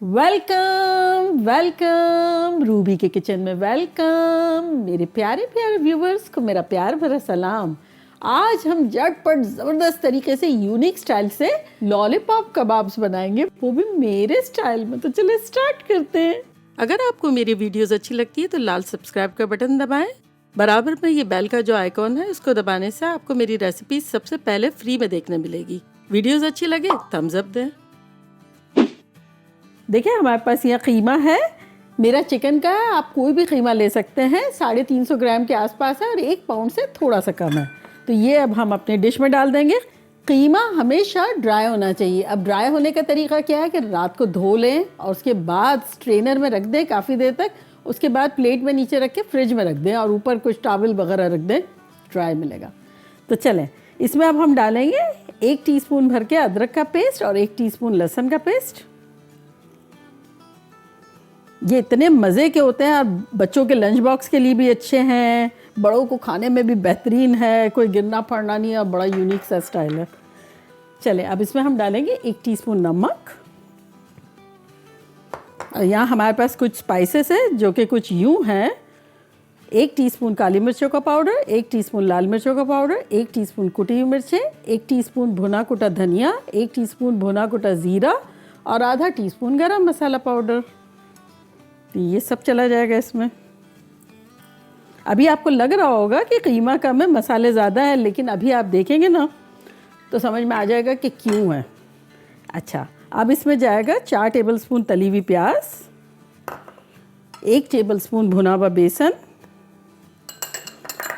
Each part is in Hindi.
वेलकम वेलकम रूबी के किचन में वेलकम। मेरे प्यारे प्यारे व्यूवर्स को मेरा प्यार भरा सलाम। आज हम झटपट ज़बरदस्त तरीके से यूनिक स्टाइल से लॉलीपॉप कबाब्स बनाएंगे, वो भी मेरे स्टाइल में। तो चलिए स्टार्ट करते हैं। अगर आपको मेरी वीडियोस अच्छी लगती है तो लाल सब्सक्राइब का बटन दबाएं। बराबर में ये बेल का जो आइकॉन है उसको दबाने से आपको मेरी रेसिपी सबसे पहले फ्री में देखने मिलेगी। वीडियोस अच्छी लगे थम्स अप दें। देखिए हमारे पास यहाँ कीमा है, मेरा चिकन का है, आप कोई भी कीमा ले सकते हैं। 350 ग्राम के आसपास है और 1 पाउंड से थोड़ा सा कम है। तो ये अब हम अपने डिश में डाल देंगे। कीमा हमेशा ड्राई होना चाहिए। अब ड्राई होने का तरीका क्या है कि रात को धो लें और उसके बाद स्ट्रेनर में रख दें काफ़ी देर तक। उसके बाद प्लेट में नीचे रख के फ्रिज में रख दें और ऊपर कुछ टॉवल वगैरह रख दें, ड्राई मिलेगा। तो चलें, इसमें अब हम डालेंगे 1 टीस्पून भर के अदरक का पेस्ट और 1 टीस्पून लहसुन का पेस्ट। ये इतने मज़े के होते हैं और बच्चों के लंच बॉक्स के लिए भी अच्छे हैं, बड़ों को खाने में भी बेहतरीन है, कोई गिरना पड़ना नहीं है और बड़ा यूनिक सा स्टाइल है। चले अब इसमें हम डालेंगे 1 टीस्पून नमक। और यहाँ हमारे पास कुछ स्पाइसेस है जो कि कुछ यूँ हैं। 1 टीस्पून काली मिर्चों का पाउडर, 1 टीस्पून लाल मिर्चों का पाउडर, 1 टीस्पून कुटी हुई मिर्चें, 1 टीस्पून भुना कुटा धनिया, 1 टीस्पून भुना कुटा ज़ीरा और आधा टीस्पून गरम मसाला पाउडर। तो ये सब चला जाएगा इसमें। अभी आपको लग रहा होगा कि कीमा कम है, मसाले ज़्यादा है, लेकिन अभी आप देखेंगे ना तो समझ में आ जाएगा कि क्यों है। अच्छा, अब इसमें जाएगा 4 टेबलस्पून तली हुई प्याज, 1 टेबलस्पून भुना हुआ बेसन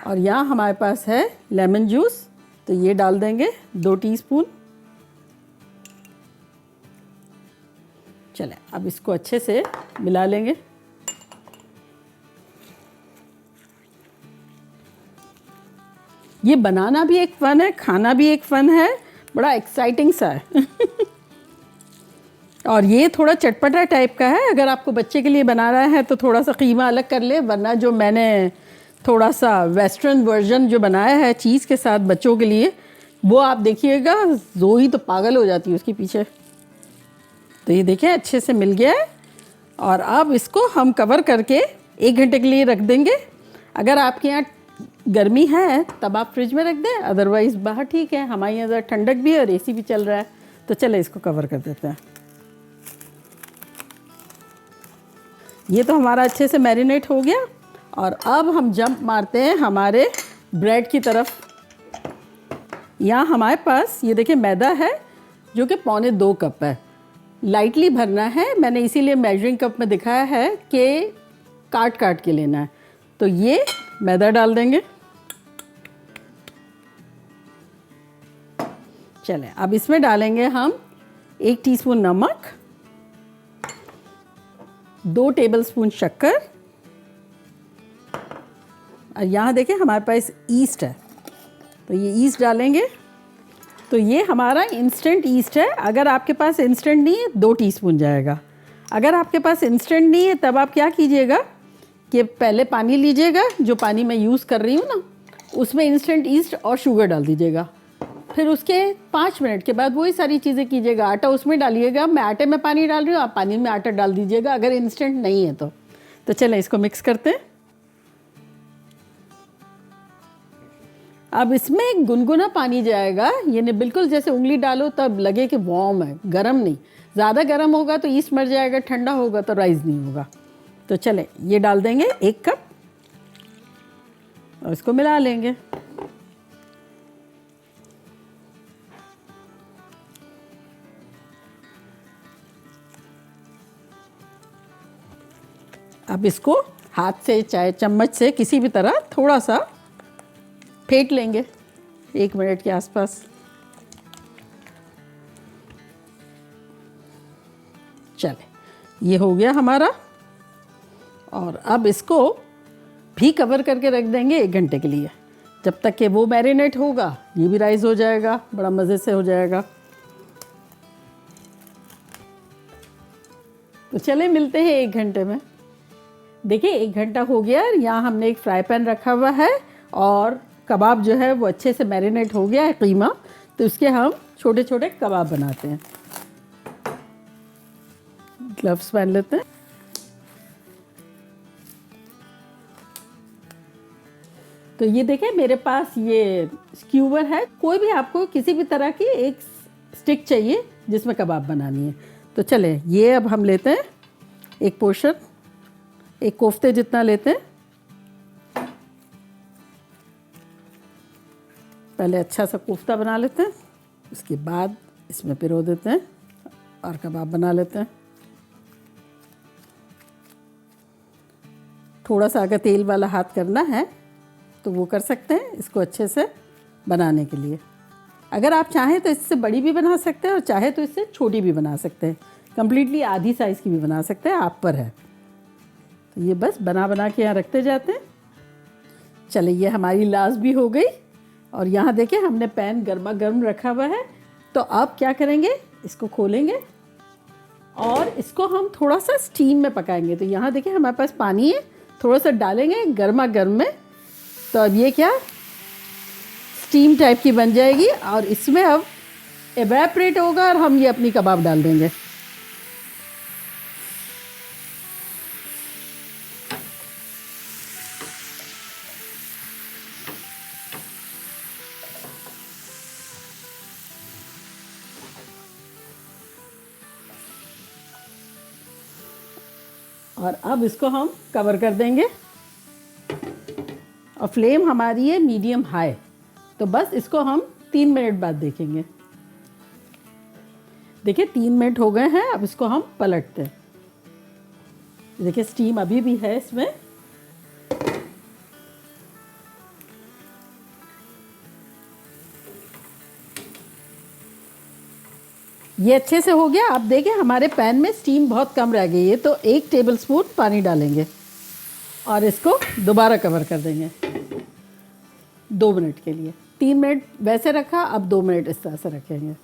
और यहाँ हमारे पास है लेमन जूस, तो ये डाल देंगे 2 टीस्पून। चलें अब इसको अच्छे से मिला लेंगे। ये बनाना भी एक फ़न है, खाना भी एक फ़न है, बड़ा एक्साइटिंग सा है और ये थोड़ा चटपटा टाइप का है। अगर आपको बच्चे के लिए बना रहा है तो थोड़ा सा कीमा अलग कर ले, वरना जो मैंने थोड़ा सा वेस्टर्न वर्जन जो बनाया है चीज़ के साथ बच्चों के लिए, वो आप देखिएगा, जोही तो पागल हो जाती है उसके पीछे। तो ये देखिए अच्छे से मिल गया है और अब इसको हम कवर करके 1 घंटे के लिए रख देंगे। अगर आपके यहाँ गर्मी है तब आप फ्रिज में रख दें, अदरवाइज़ बाहर ठीक है। हमारे यहाँ ज़रा ठंडक भी है और एसी भी चल रहा है। तो चले इसको कवर कर देते हैं। ये तो हमारा अच्छे से मैरिनेट हो गया और अब हम जंप मारते हैं हमारे ब्रेड की तरफ। यहाँ हमारे पास ये देखिए मैदा है जो कि 1.25 कप है। लाइटली भरना है, मैंने इसीलिए मेजरिंग कप में दिखाया है कि काट काट के लेना है। तो ये मैदा डाल देंगे। चलें अब इसमें डालेंगे हम 1 टीस्पून नमक, 2 टेबलस्पून शक्कर और यहाँ देखिए हमारे पास ईस्ट है, तो ये ईस्ट डालेंगे। तो ये हमारा इंस्टेंट ईस्ट है। अगर आपके पास इंस्टेंट नहीं है 2 टीस्पून जाएगा। अगर आपके पास इंस्टेंट नहीं है तब आप क्या कीजिएगा कि पहले पानी लीजिएगा, जो पानी मैं यूज़ कर रही हूँ ना, उसमें इंस्टेंट ईस्ट और शुगर डाल दीजिएगा। फिर उसके 5 मिनट के बाद वही सारी चीज़ें कीजिएगा। आटा उसमें डालिएगा, मैं आटे में पानी डाल रही हूँ, आप पानी में आटा डाल दीजिएगा अगर इंस्टेंट नहीं है तो चलें इसको मिक्स करते हैं। अब इसमें एक गुनगुना पानी जाएगा, यानी बिल्कुल जैसे उंगली डालो तब लगे कि वार्म है, गरम नहीं। ज़्यादा गरम होगा तो ईस्ट मर जाएगा, ठंडा होगा तो राइस नहीं होगा। तो चलें ये डाल देंगे 1 कप और इसको मिला लेंगे। अब इसको हाथ से चाहे चम्मच से किसी भी तरह थोड़ा सा फेंट लेंगे 1 मिनट के आसपास। चले ये हो गया हमारा और अब इसको भी कवर करके रख देंगे 1 घंटे के लिए, जब तक कि वो मैरिनेट होगा। ये भी राइस हो जाएगा, बड़ा मज़े से हो जाएगा। तो चले मिलते हैं 1 घंटे में। देखिए 1 घंटा हो गया। यहाँ हमने एक फ्राई पैन रखा हुआ है और कबाब जो है वो अच्छे से मैरिनेट हो गया है कीमा, तो इसके हम छोटे छोटे कबाब बनाते हैं। ग्लव्स पहन लेते हैं। तो ये देखें मेरे पास ये स्क्यूवर है। कोई भी आपको किसी भी तरह की एक स्टिक चाहिए जिसमें कबाब बनानी है। तो चले ये अब हम लेते हैं एक पोर्शन, एक कोफ्ते जितना लेते हैं। पहले अच्छा सा कोफ्ता बना लेते हैं, उसके बाद इसमें पिरो देते हैं और कबाब बना लेते हैं। थोड़ा सा अगर तेल वाला हाथ करना है तो वो कर सकते हैं इसको अच्छे से बनाने के लिए। अगर आप चाहें तो इससे बड़ी भी बना सकते हैं और चाहे तो इससे छोटी भी बना सकते हैं, कम्प्लीटली आधी साइज़ की भी बना सकते हैं, आप पर है। तो ये बस बना बना के यहाँ रखते जाते हैं। चलिए ये हमारी लास्ट भी हो गई और यहाँ देखिए हमने पैन गर्मा गर्म रखा हुआ है। तो अब क्या करेंगे, इसको खोलेंगे और इसको हम थोड़ा सा स्टीम में पकाएंगे। तो यहाँ देखिए हमारे पास पानी है, थोड़ा सा डालेंगे गर्मा गर्म में। तो अब ये क्या स्टीम टाइप की बन जाएगी और इसमें अब एवेपोरेट होगा और हम ये अपनी कबाब डाल देंगे। और अब इसको हम कवर कर देंगे और फ्लेम हमारी है मीडियम हाई। तो बस इसको हम 3 मिनट बाद देखेंगे। देखिए 3 मिनट हो गए हैं, अब इसको हम पलटते हैं। देखिए स्टीम अभी भी है इसमें। ये अच्छे से हो गया। आप देखें हमारे पैन में स्टीम बहुत कम रह गई है, तो 1 टेबलस्पून पानी डालेंगे और इसको दोबारा कवर कर देंगे 2 मिनट के लिए। 3 मिनट वैसे रखा, अब 2 मिनट इस तरह से रखेंगे।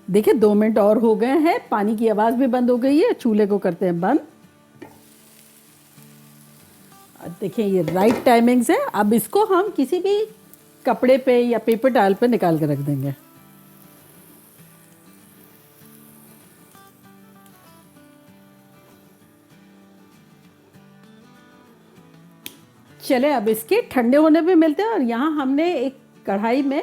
देखिए 2 मिनट और हो गए हैं, पानी की आवाज़ भी बंद हो गई है। चूल्हे को करते हैं बंद। देखिए ये राइट टाइमिंग्स है। अब इसको हम किसी भी कपड़े पे या पेपर टॉवल पे निकाल के रख देंगे। चले अब इसके ठंडे होने पे मिलते हैं। और यहाँ हमने एक कढ़ाई में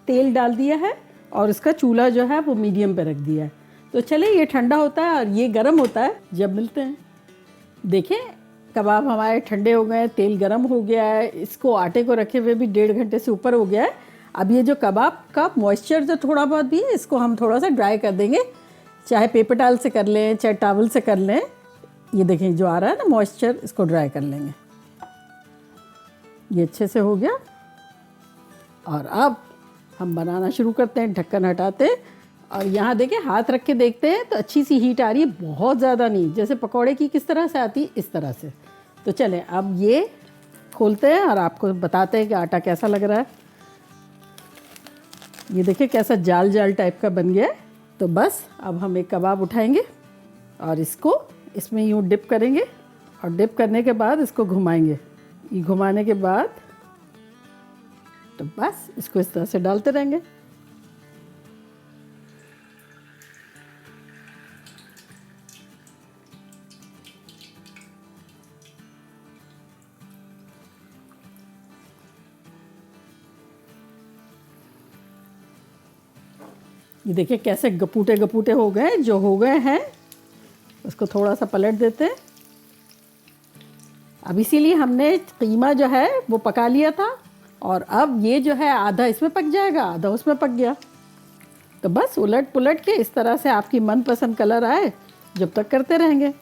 तेल डाल दिया है और इसका चूल्हा जो है वो मीडियम पे रख दिया है। तो चले ये ठंडा होता है और ये गर्म होता है जब मिलते हैं। देखें कबाब हमारे ठंडे हो गए, तेल गर्म हो गया है। इसको आटे को रखे हुए भी 1.5 घंटे से ऊपर हो गया है। अब ये जो कबाब का मॉइस्चर जो थोड़ा बहुत भी है, इसको हम थोड़ा सा ड्राई कर देंगे। चाहे पेपर टॉवल से कर लें, चाहे टॉवल से कर लें। ये देखें जो आ रहा है ना मॉइस्चर, इसको ड्राई कर लेंगे। ये अच्छे से हो गया और अब हम बनाना शुरू करते हैं। ढक्कन हटाते हैं और यहाँ देखें हाथ रख के देखते हैं तो अच्छी सी हीट आ रही है, बहुत ज़्यादा नहीं, जैसे पकौड़े की किस तरह से आती है इस तरह से। तो चलें अब ये खोलते हैं और आपको बताते हैं कि आटा कैसा लग रहा है। ये देखिए कैसा जाल जाल टाइप का बन गया है। तो बस अब हम एक कबाब उठाएंगे और इसको इसमें यूँ डिप करेंगे और डिप करने के बाद इसको घुमाएंगे। ये घुमाने के बाद तो बस इसको इस तरह से डालते रहेंगे। ये देखिए कैसे गपूटे गपूटे हो गए। जो हो गए हैं उसको थोड़ा सा पलट देते हैं। अब इसीलिए हमने कीमा जो है वो पका लिया था और अब ये जो है आधा इसमें पक जाएगा, आधा उसमें पक गया। तो बस उलट पुलट के इस तरह से आपकी मनपसंद कलर आए जब तक करते रहेंगे।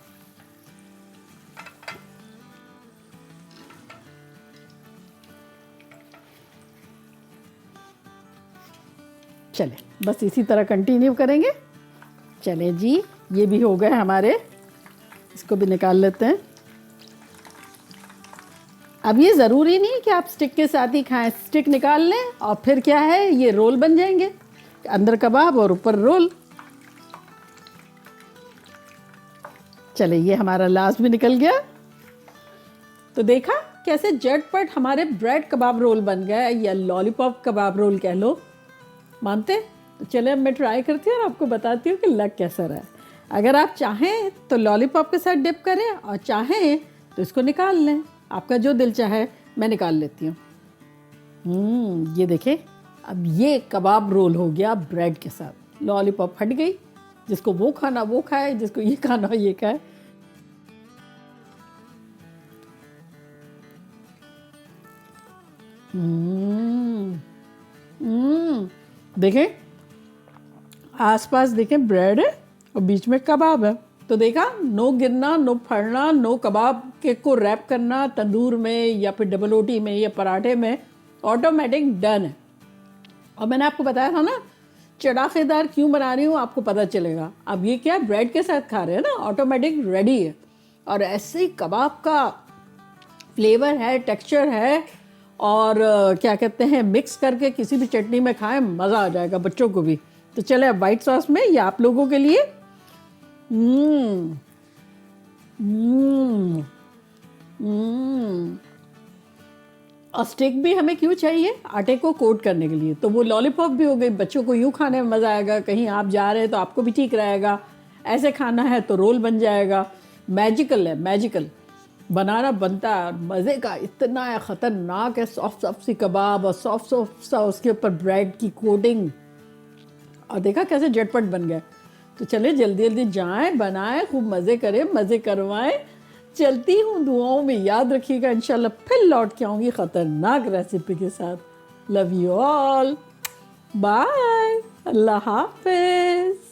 चले बस इसी तरह कंटिन्यू करेंगे। चले जी ये भी हो गए हमारे, इसको भी निकाल लेते हैं। अब ये ज़रूरी नहीं कि आप स्टिक के साथ ही खाएं। स्टिक निकाल लें और फिर क्या है ये रोल बन जाएंगे, अंदर कबाब और ऊपर रोल। चले ये हमारा लास्ट भी निकल गया। तो देखा कैसे झटपट हमारे ब्रेड कबाब रोल बन गया, या लॉलीपॉप कबाब रोल कह लो। मानते? तो चले अब मैं ट्राई करती हूँ और आपको बताती हूँ कि लग कैसा रहा है। अगर आप चाहें तो लॉलीपॉप के साथ डिप करें और चाहें तो इसको निकाल लें, आपका जो दिल चाहे। मैं निकाल लेती हूँ। ये देखें, अब ये कबाब रोल हो गया ब्रेड के साथ। लॉलीपॉप हट गई, जिसको वो खाना वो खाए, जिसको ये खाना ये खाए। देखें, आसपास देखें ब्रेड है और बीच में कबाब है। तो देखा, नो गिरना, नो फड़ना, नो कबाब के को रैप करना तंदूर में या फिर डबल रोटी में या पराठे में, ऑटोमेटिक डन है। और मैंने आपको बताया था ना चड़ाखेदार क्यों बना रही हूँ, आपको पता चलेगा। अब ये क्या ब्रेड के साथ खा रहे हैं ना, ऑटोमेटिक रेडी है। और ऐसे ही कबाब का फ्लेवर है, टेक्सचर है, और क्या कहते हैं, मिक्स करके किसी भी चटनी में खाएं, मज़ा आ जाएगा बच्चों को भी। तो चले अब वाइट सॉस में, ये आप लोगों के लिए। और स्टिक भी हमें क्यों चाहिए, आटे को कोट करने के लिए। तो वो लॉलीपॉप भी हो गई, बच्चों को यूँ खाने में मज़ा आएगा, कहीं आप जा रहे हैं तो आपको भी ठीक रहेगा। ऐसे खाना है तो रोल बन जाएगा। मैजिकल है, मैजिकल बनाना बनता है, मज़े का इतना है, ख़तरनाक है। सॉफ्ट सॉफ्ट सी कबाब और सॉफ्ट सॉफ्ट सा उसके ऊपर ब्रेड की कोटिंग, और देखा कैसे झटपट बन गया। तो चले जल्दी जल्दी जाएं, बनाएं, खूब मज़े करें, मज़े करवाएं। चलती हूँ, दुआओं में याद रखिएगा। इंशाल्लाह फिर लौट के आऊँगी ख़तरनाक रेसिपी के साथ। लव यू ऑल, बाय, अल्लाह हाफिज़।